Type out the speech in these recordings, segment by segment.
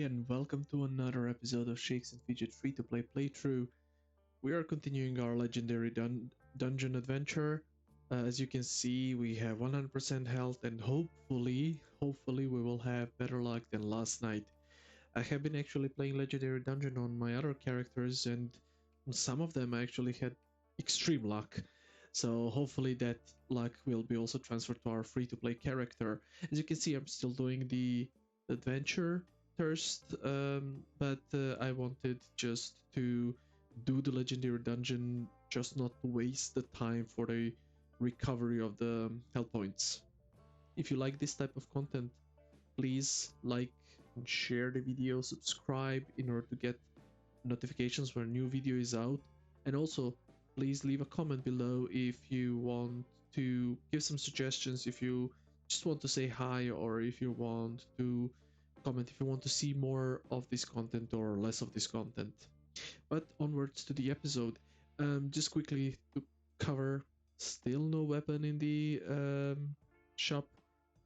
and welcome to another episode of Shakes and Fidget free-to-play playthrough. We are continuing our legendary dungeon adventure. As you can see, we have 100% health and hopefully we will have better luck than last night. I have been actually playing legendary dungeon on my other characters and on some of them I actually had extreme luck. So hopefully that luck will be also transferred to our free-to-play character. As you can see, I'm still doing the adventure first, but I wanted just to do the legendary dungeon, just not to waste the time for the recovery of the health points. If you like this type of content, please like and share the video, subscribe in order to get notifications when a new video is out, and also please leave a comment below if you want to give some suggestions, if you just want to say hi, or if you want to comment if you want to see more of this content or less of this content. But onwards to the episode. Just quickly to cover, still no weapon in the shop.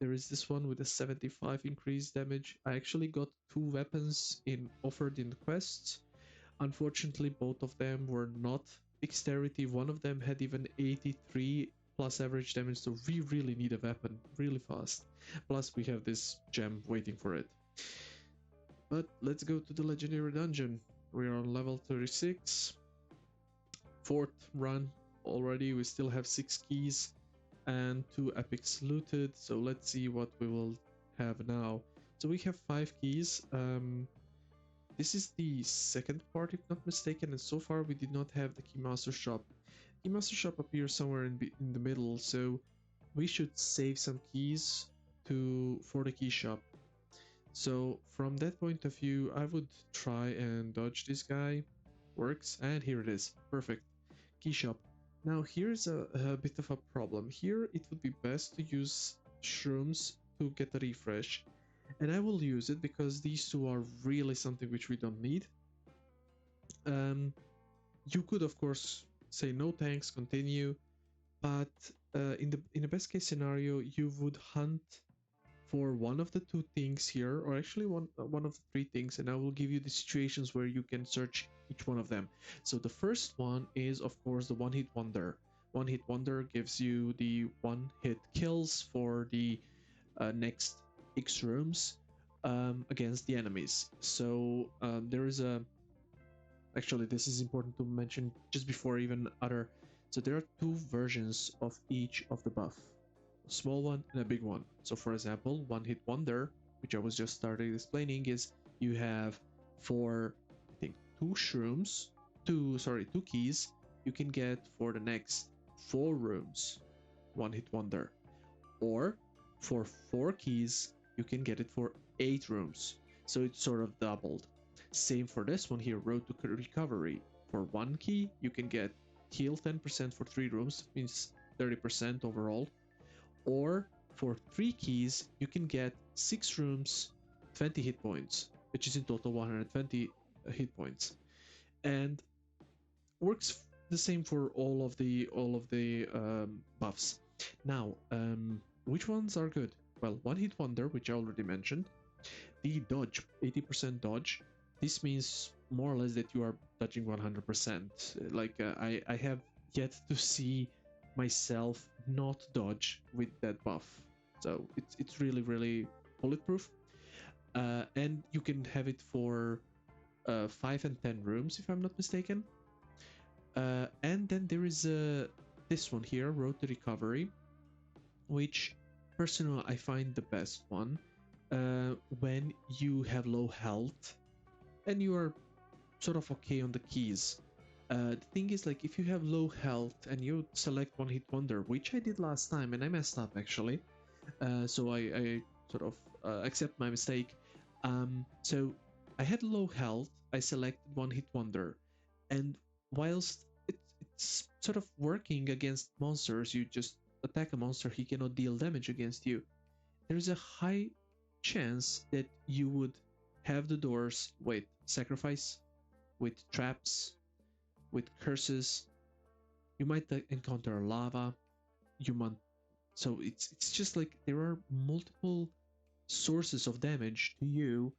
There is this one with a 75 increased damage. I actually got two weapons offered in the quests. Unfortunately, both of them were not dexterity. One of them had even 83 plus average damage, so we really need a weapon really fast. Plus we have this gem waiting for it. But let's go to the legendary dungeon. We are on level 36. Fourth run already. We still have 6 keys and 2 epics looted. So let's see what we will have now. So we have 5 keys. This is the second part, if not mistaken, and so far we did not have the Keymaster shop. Keymaster shop appears somewhere in the middle, so we should save some keys for the key shop. So from that point of view, I would try and dodge this guy. Works, and here it is. Perfect. Key shop. Now here's a bit of a problem. Here it would be best to use shrooms to get a refresh. And I will use it because these two are really something which we don't need. You could of course say no thanks, continue, but in the best case scenario you would hunt for one of the two things here, or actually one of the three things, and I will give you the situations where you can search each one of them. So the first one is of course the one hit wonder. One hit wonder gives you the one hit kills for the next X rooms against the enemies. So there is actually this is important to mention just before even other. So there are two versions of each of the buff, a small one and a big one. So for example, one hit wonder, which I was just started explaining, is you have for I think two keys you can get for the next 4 rooms one hit wonder, or for 4 keys you can get it for 8 rooms, so it's sort of doubled. Same for this one here, road to recovery. For 1 key you can get heal 10% for 3 rooms, means 30% overall, or for 3 keys you can get 6 rooms, 20 hit points, which is in total 120 hit points, and works the same for all of the buffs. Now which ones are good? Well, one hit wonder, which I already mentioned. The dodge, 80% dodge. This means more or less that you are dodging 100%. Like I have yet to see myself not dodge with that buff. So it's really bulletproof. And you can have it for 5 and 10 rooms, if I'm not mistaken. And then there is this one here, road to recovery, which personally I find the best one when you have low health and you are sort of okay on the keys. The thing is, like, if you have low health and you select one hit wonder, which I did last time and I messed up actually, so I sort of accept my mistake. So I had low health, I selected one hit wonder, and whilst it's sort of working against monsters, you just attack a monster, he cannot deal damage against you, there's a high chance that you would have the doors with sacrifice, with traps, with curses. You might encounter lava. So it's just like there are multiple sources of damage to you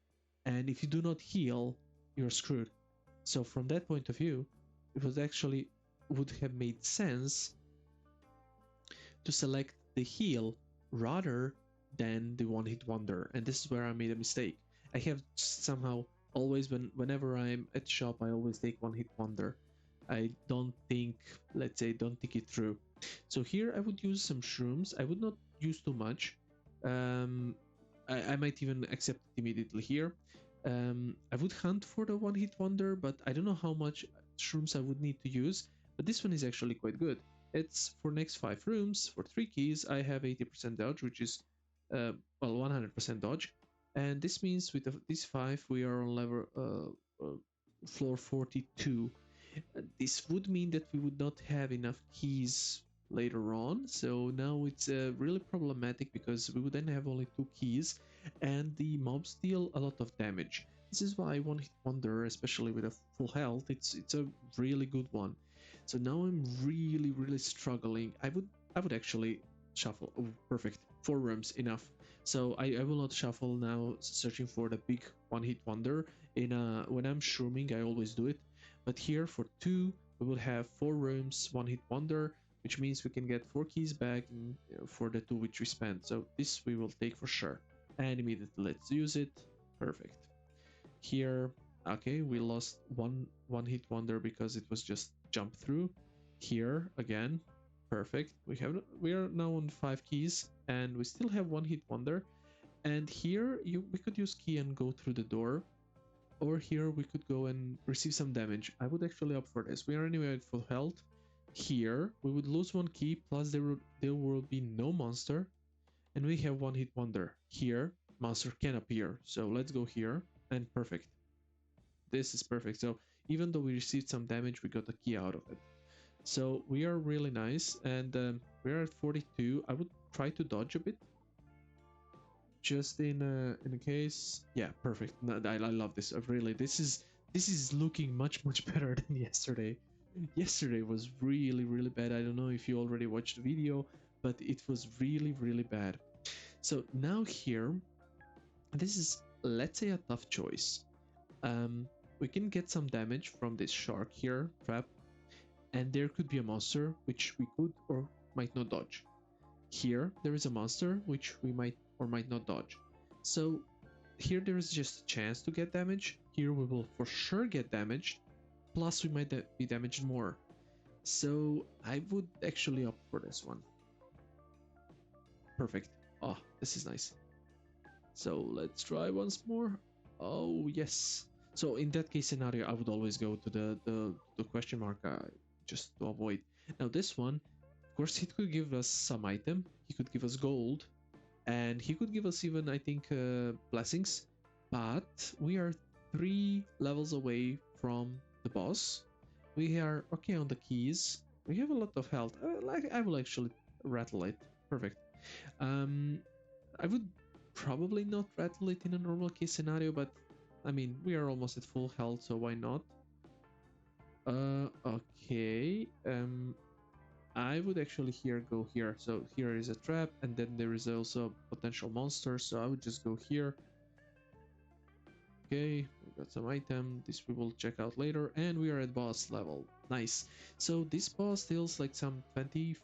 and if you do not heal, you're screwed. So from that point of view, it was actually would have made sense to select the heal rather than the one hit wonder, and this is where I made a mistake. I have somehow always whenever I'm at shop, I always take one hit wonder. I don't think, let's say, don't think it through. So here I would use some shrooms. I would not use too much. um, I might even accept it immediately here. I would hunt for the one hit wonder, but I don't know how much shrooms I would need to use. But this one is actually quite good. It's for next 5 rooms for 3 keys. I have 80% dodge, which is well, 100% dodge, and this means with these 5 we are on level floor 42. This would mean that we would not have enough keys later on, so now it's really problematic because we would then have only 2 keys and the mobs deal a lot of damage. This is why one hit wonder, especially with a full health, it's a really good one. So now I'm really struggling. I would actually shuffle. Oh, perfect, 4 rooms enough. So I will not shuffle now searching for the big one hit wonder. When I'm shrooming, I always do it, but here for 2 we will have 4 rooms, one hit wonder, which means we can get 4 keys back for the 2 which we spent. So this we will take for sure. And immediately let's use it. Perfect. Here, okay, we lost one hit wonder because it was just jump through. Here again, perfect. We are now on 5 keys and we still have one hit wonder. And here we could use key and go through the door, or here we could go and receive some damage. I would actually opt for this. We are anyway at full health. Here we would lose 1 key, plus there will be no monster, and we have one hit wonder. Here monster can appear, so let's go here, and perfect. This is perfect. So even though we received some damage, we got a key out of it. So we are really nice, and we are at 42. I would try to dodge a bit, just in a case. Yeah, perfect. No, I love this. Really, this is looking much better than yesterday. Yesterday was really bad. I don't know if you already watched the video, but it was really bad. So now here, this is, let's say, a tough choice. We can get some damage from this shark here trap, and there could be a monster which we could or might not dodge. Here there is a monster which we might or might not dodge. So here there is just a chance to get damage. Here we will for sure get damaged, plus we might be damaged more. So I would actually opt for this one. Perfect. Oh, this is nice. So let's try once more. Oh yes. So in that case scenario, I would always go to the question mark, just to avoid. Now this one, of course, he could give us some item. He could give us gold, and he could give us even, I think, blessings. But we are 3 levels away from the boss. We are okay on the keys. We have a lot of health. I will actually rattle it. Perfect. I would probably not rattle it in a normal case scenario, but I mean, we are almost at full health, so why not? Okay. I would actually go here. So here is a trap, and then there is also a potential monster, so I would just go here. Okay, we got some item. This we will check out later, and we are at boss level. Nice. So this boss deals like some 25%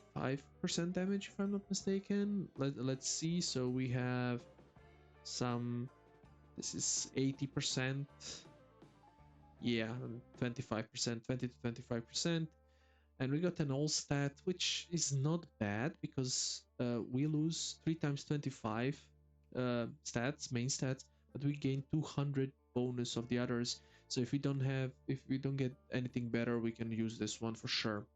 damage, if I'm not mistaken. Let's see. So we have some. This is 80%. Yeah, 25%, 20 to 25%. And we got an all stat, which is not bad because we lose 3 times 25 stats, main stats, but we gain 200 bonus of the others. So if we don't get anything better, we can use this one for sure.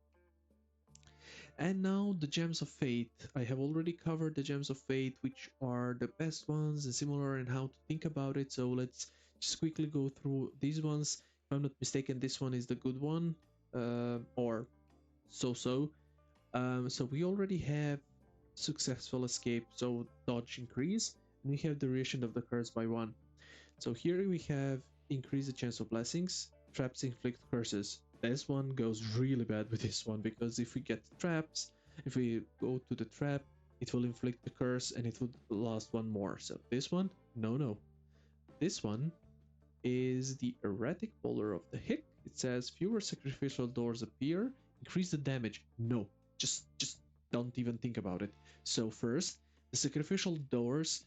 And now the gems of fate. I have already covered the gems of fate, which are the best ones and similar, and how to think about it. So let's just quickly go through these ones. If I'm not mistaken, this one is the good one, or so. So we already have successful escape, so dodge increase, and we have duration of the curse by 1. So here we have increase the chance of blessings, traps inflict curses. This one goes really bad with this one, because if we get traps, if we go to the trap, it will inflict the curse and it would last 1 more. So this one, no. This one, is the erratic polar of the hick. It says fewer sacrificial doors appear, increase the damage. No, just don't even think about it. So first, the sacrificial doors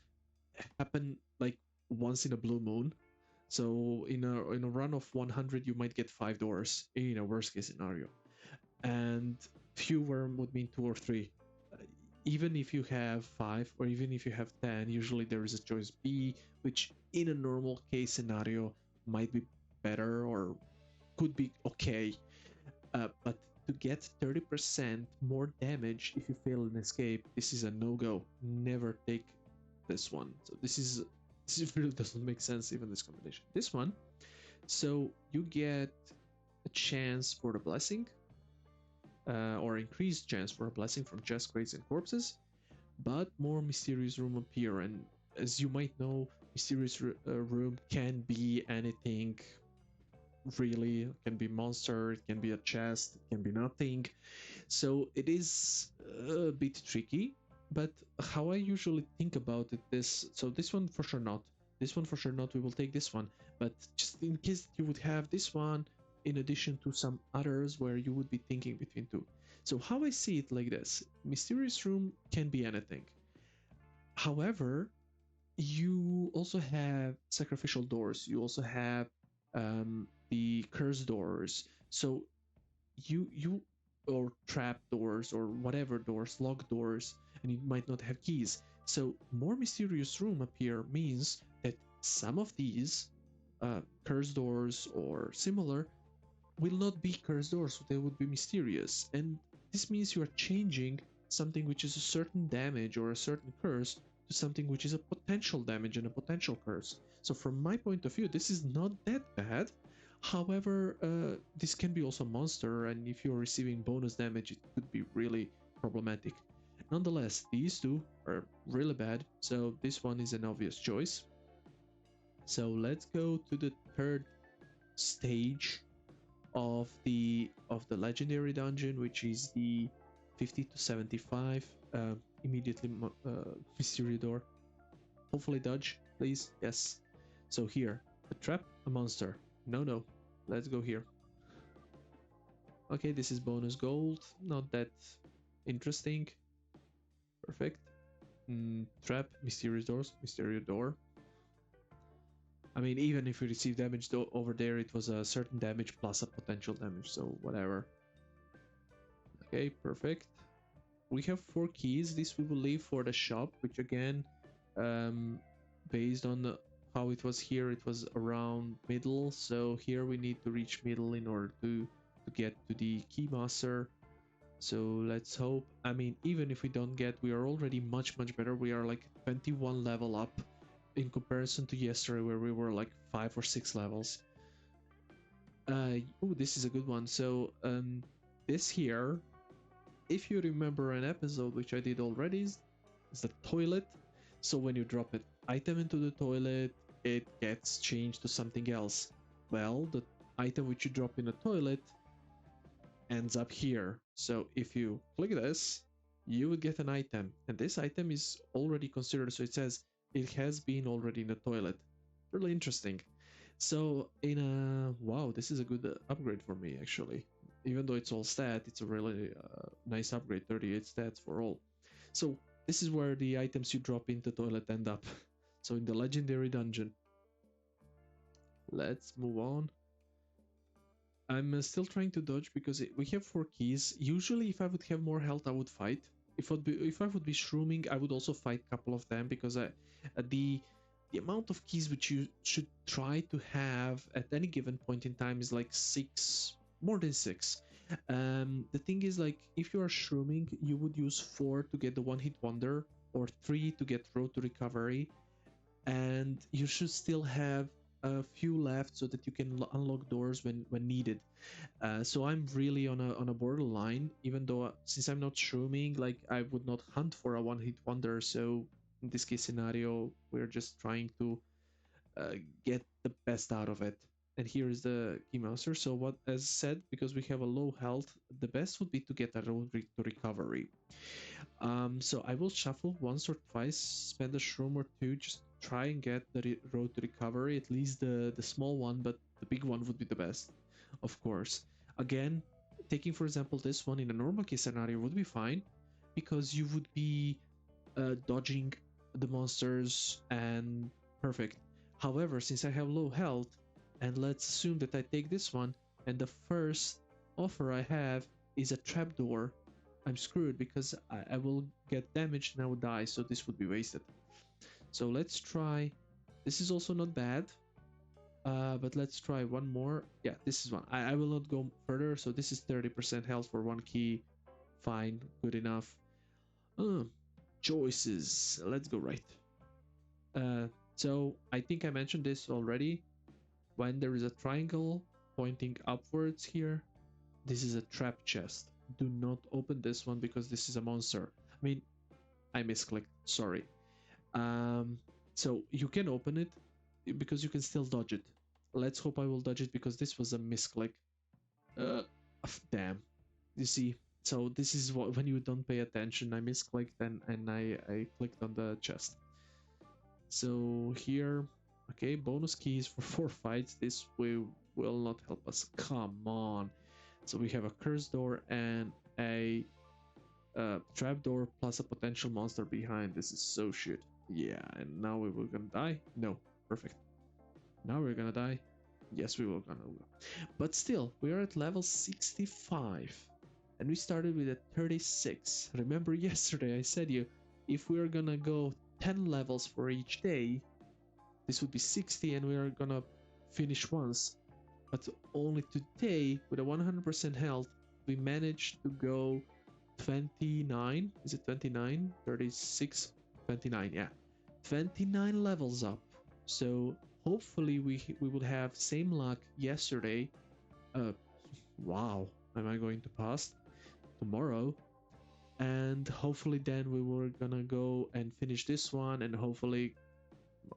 happen like once in a blue moon. So in a run of 100, you might get 5 doors in a worst case scenario, and fewer would mean 2 or 3. Uh, Even if you have 5 or even if you have 10, usually there is a choice B, which in a normal case scenario might be better or could be okay. But to get 30% more damage if you fail an escape, this is a no-go. Never take this one. So this really doesn't make sense, even this combination. This one, so you get a chance for the blessing, or increased chance for a blessing from chest crates and corpses, but more mysterious room appear. And as you might know, mysterious room can be anything. Really, it can be monster, it can be a chest, it can be nothing. So it is a bit tricky. But how I usually think about it is, so this one for sure not, this one for sure not, we will take this one. But just in case you would have this one in addition to some others where you would be thinking between two. So how I see it like this: mysterious room can be anything. However, you also have sacrificial doors, you also have the curse doors. So you or trap doors or whatever doors, lock doors, and you might not have keys. So more mysterious room appear means that some of these curse doors or similar will not be curse doors, so they would be mysterious. And this means you are changing something which is a certain damage or a certain curse to something which is a potential damage and a potential curse. So from my point of view, this is not that bad. However, this can be also a monster, and if you're receiving bonus damage, it could be really problematic. Nonetheless, these two are really bad, so this one is an obvious choice. So let's go to the third stage of the legendary dungeon, which is the 50 to 75. Immediately mystery door. Hopefully dodge, please. Yes. So here, a trap, a monster. No, let's go here. Okay, this is bonus gold, not that interesting. Perfect. Trap, mysterious doors, mysterious door. I mean, even if you receive damage over there, it was a certain damage plus a potential damage, so whatever. Okay, perfect. We have 4 keys. This we will leave for the shop, which again, based on how it was here, it was around middle. So here we need to reach middle in order to get to the keymaster. So let's hope. I mean, even if we don't get, we are already much better. We are like 21 level up in comparison to yesterday, where we were like 5 or 6 levels. Oh, this is a good one. So this here, if you remember an episode which I did already, is the toilet. So when you drop an item into the toilet, it gets changed to something else. Well, the item which you drop in the toilet ends up here. So if you click this, you would get an item, and this item is already considered, so it says it has been already in the toilet. Really interesting. So in a wow, this is a good upgrade for me actually. Even though it's all stat, it's a really nice upgrade. 38 stats for all. So this is where the items you drop into the toilet end up. So in the legendary dungeon. Let's move on. I'm still trying to dodge because we have 4 keys. Usually if I would have more health, I would fight. If I would be shrooming, I would also fight a couple of them, because the amount of keys which you should try to have at any given point in time is like 6, more than 6. The thing is, like, if you are shrooming, you would use 4 to get the one hit wonder, or 3 to get road to recovery, and you should still have a few left so that you can unlock doors when needed. So I'm really on a borderline, even though since I'm not shrooming, like, I would not hunt for a one hit wonder. So in this case scenario, we're just trying to get the best out of it. And here is the keymaster. So what, as said, because we have a low health, the best would be to get a road to recovery. So I will shuffle once or twice, spend a shroom or two, just try and get the road to recovery, at least the small one, but the big one would be the best, of course. Again, taking for example this one in a normal case scenario would be fine, because you would be dodging the monsters and perfect. However, since I have low health, and let's assume that I take this one, and the first offer I have is a trapdoor, I'm screwed because I will get damaged and I will die, so this would be wasted. So let's try. This is also not bad, but let's try one more. Yeah, this is one. I will not go further, so this is 30% health for one key. Fine, good enough. Uh, Choices. Let's go right. So I think I mentioned this already. When there is a triangle pointing upwards here, this is a trap chest. Do not open this one because this is a monster. I mean, I misclicked. Sorry. Um, so you can open it because you can still dodge it. Let's hope I will dodge it because this was a misclick. Uh, Damn. You see, so this is what when you don't pay attention. I misclicked and I clicked on the chest. So here, okay, bonus keys for 4 fights. This will not help us. Come on. So we have a curse door and a trapdoor plus a potential monster behind. This is so shit. Yeah, and now we were gonna die. No, perfect. Now we're gonna die. Yes, we will gonna. But still, we are at level 65. And we started with a 36. Remember yesterday I said you, if we are gonna go 10 levels for each day, this would be 60 and we are gonna finish once. But only today, with a 100% health, we managed to go 29. Is it 29? 36? 29, yeah. 29 levels up. So hopefully we will have same luck yesterday. Wow, am I going to pass tomorrow? And hopefully then we were gonna go and finish this one and hopefully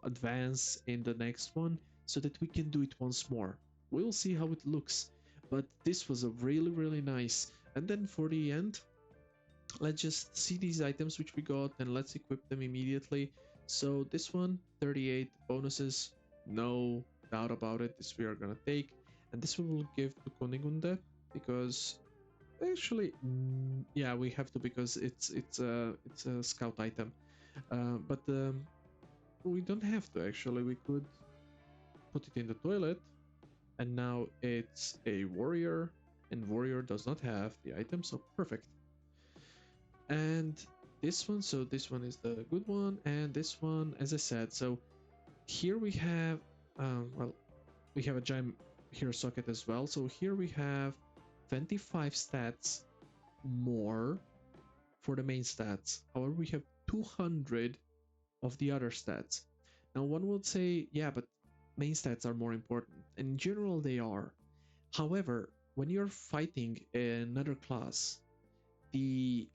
advance in the next one so that we can do it once more. We'll see how it looks, but this was a really nice. And then for the end, let's just see these items which we got and let's equip them immediately. So this one, 38 bonuses, no doubt about it, this we are gonna take. And this one will give to Kunigunde because actually, yeah, we have to because it's a scout item. But we don't have to actually. We could put it in the toilet, and now it's a warrior, and warrior does not have the item, so perfect. And this one, so this one is the good one, and this one, as I said, so here we have, well, we have a giant hero socket as well. So here we have 25 stats more for the main stats. However, we have 200 of the other stats. Now, one would say, yeah, but main stats are more important. And in general, they are. However, when you're fighting another class, the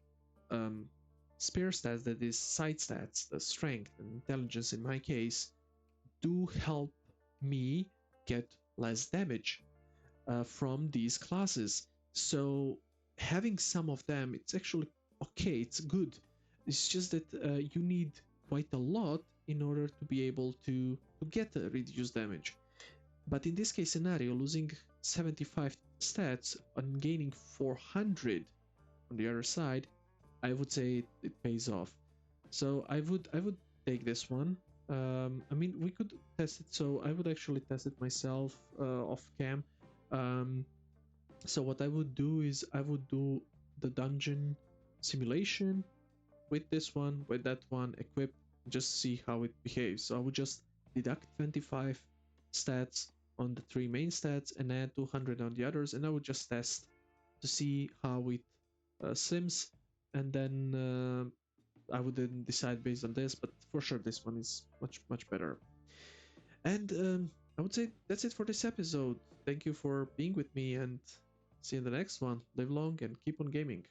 spare stats, that is side stats, the strength and intelligence in my case, do help me get less damage from these classes. So having some of them, it's actually okay, it's good. It's just that you need quite a lot in order to be able to get a reduced damage. But in this case scenario, losing 75 stats and gaining 400 on the other side, I would say it pays off. So I would take this one. I mean, we could test it, so I would actually test it myself off cam. So what I would do is I would do the dungeon simulation with this one, with that one, equip, just see how it behaves. So I would just deduct 25 stats on the 3 main stats and add 200 on the others, and I would just test to see how it sims, and then I would then decide based on this, but for sure this one is much better. And I would say that's it for this episode. Thank you for being with me and see you in the next one. Live long and keep on gaming.